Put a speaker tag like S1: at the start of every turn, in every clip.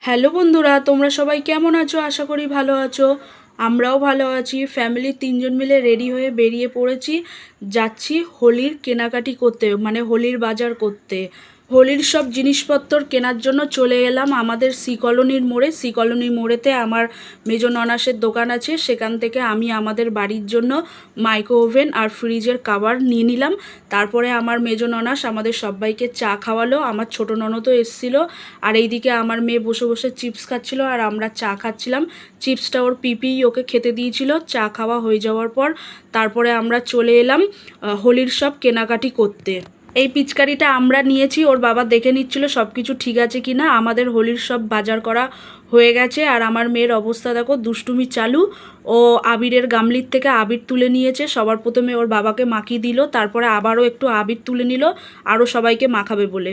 S1: Hello বন্ধুরা, তোমরা সবাই কেমন আছো? আশা করি ভালো আছো। আমরাও ভালো আছি। ফ্যামিলির 3জন মিলে রেডি হয়ে বেরিয়ে পড়েছি। যাচ্ছি হোলির কেনাকাটি করতে, মানে হোলির বাজার করতে। হোলির সব জিনিসপত্র কেনার জন্য চলে এলাম আমাদের সি কলোনির মোড়ে। সি কলোনির মোড়েতে আমার মেজো ননাসের দোকান আছে। সেখান থেকে আমি আমাদের বাড়ির জন্য মাইক্রো ওভেন আর ফ্রিজের কভার নিয়ে নিলাম। তারপরে আমার মেজো ননাস আমাদের সবাইকে চা খাওয়ালো। আমার ছোটো ননদও এসেছিলো। আর এইদিকে আমার মেয়ে বসে বসে চিপস খাচ্ছিল আর আমরা চা খাচ্ছিলাম। চিপসটা ওর পিপি ওকে খেতে দিয়েছিল। চা খাওয়া হয়ে যাওয়ার পর তারপরে আমরা চলে এলাম হোলির সব কেনাকাটি করতে। এই পিচকারিটা আমরা নিয়েছি, ওর বাবা দেখে নিচ্ছিল সব কিছু ঠিক আছে কি না। আমাদের হোলির সব বাজার করা হয়ে গেছে। আর আমার মেয়ের অবস্থা দেখো, দুষ্টুমি চালু। ও আবিরের গামলির থেকে আবির তুলে নিয়েছে। সবার প্রথমে ওর বাবাকে মাখিয়ে দিল, তারপরে আবারও একটু আবির তুলে নিল আরও সবাইকে মাখাবে বলে।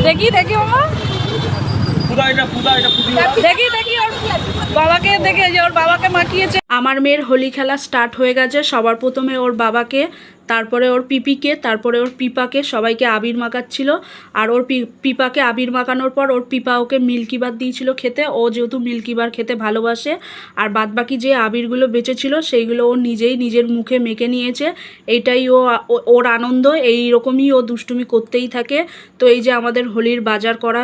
S1: দেখি দেখি মামা, দেখি দেখি ওর বাবাকে, দেখে যে ওর বাবাকে মাখিয়েছে। আমার মেয়ের হোলি খেলা স্টার্ট হয়ে গেছে। সবার প্রথমে ওর বাবাকে, তারপরে ওর পিপিকে, তারপরে ওর পিপাকে সবাইকে আবির মাখাচ্ছিল। আর ওর পিপাকে আবির মাখানোর পর ওর পিপা ওকে মিল্কিবার দিয়েছিল খেতে। ও যেহেতু মিল্কিবার খেতে ভালোবাসে। আর বাদবাকি যে আবিরগুলো বেঁচেছিল সেইগুলো ও নিজেই নিজের মুখে মেখে নিয়েছে। এইটাই ওর আনন্দ। এই রকমই ও দুষ্টুমি করতেই থাকে। তো এই যে আমাদের হোলির বাজার করা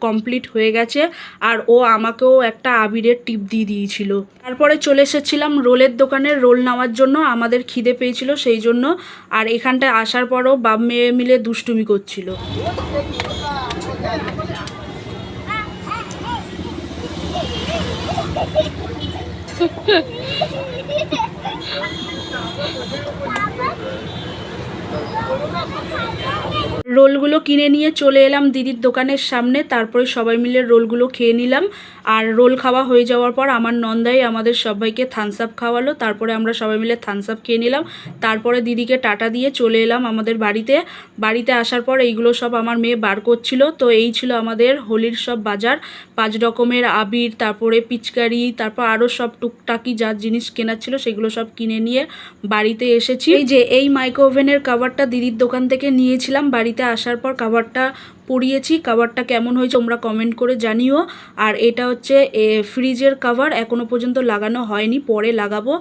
S1: কমপ্লিট হয়ে গেছে। আর ও আমাকেও একটা আবিরের টিপ দিয়ে দিয়েছিল। তারপরে চলে এসেছিলাম রোলের দোকানে রোল নেওয়ার জন্য। আমাদের খিদে পেয়েছিল সেই জন্য। আর এখানটায় আসার পরও বাপ মেয়ে মিলে দুষ্টুমি করছিল। রোলগুলো কিনে নিয়ে চলে এলাম দিদির দোকানের সামনে। তারপরে সবাই মিলে রোলগুলো খেয়ে নিলাম। আর রোল খাওয়া হয়ে যাওয়ার পর আমার নন্দাই আমাদের সবাইকে থামস আপ খাওয়ালো। তারপরে আমরা সবাই মিলে থামস আপ খেয়ে নিলাম। তারপরে দিদিকে টাটা দিয়ে চলে এলাম আমাদের বাড়িতে। বাড়িতে আসার পর এইগুলো সব আমার মেয়ে বার করছিল। তো এই ছিল আমাদের হোলির সব বাজার। 5 রকমের আবির, তারপরে পিচকারি, তারপর আরও সব টুকটাকি যা জিনিস কেনার ছিল সেগুলো সব কিনে নিয়ে বাড়িতে এসেছি। এই যে এই মাইক্রো ওভেনের কভারটা দিদির দোকান থেকে নিয়েছিলাম। বাড়িতে আসার পর কভারটা পরিয়েছি। কভারটা কেমন হয়েছে তোমরা কমেন্ট করে জানিও। আর এটা হচ্ছে ফ্রিজের কভার, এখনও পর্যন্ত লাগানো হয়নি, পরে লাগাবো।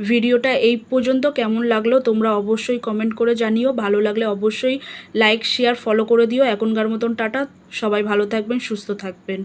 S1: ভিডিওটা এই পর্যন্ত কেমন লাগলো তোমরা অবশ্যই কমেন্ট করে জানিও। ভালো লাগলে অবশ্যই লাইক শেয়ার ফলো করে দিও। এখনকার মতন টাটা, সবাই ভালো থাকবেন, সুস্থ থাকবেন।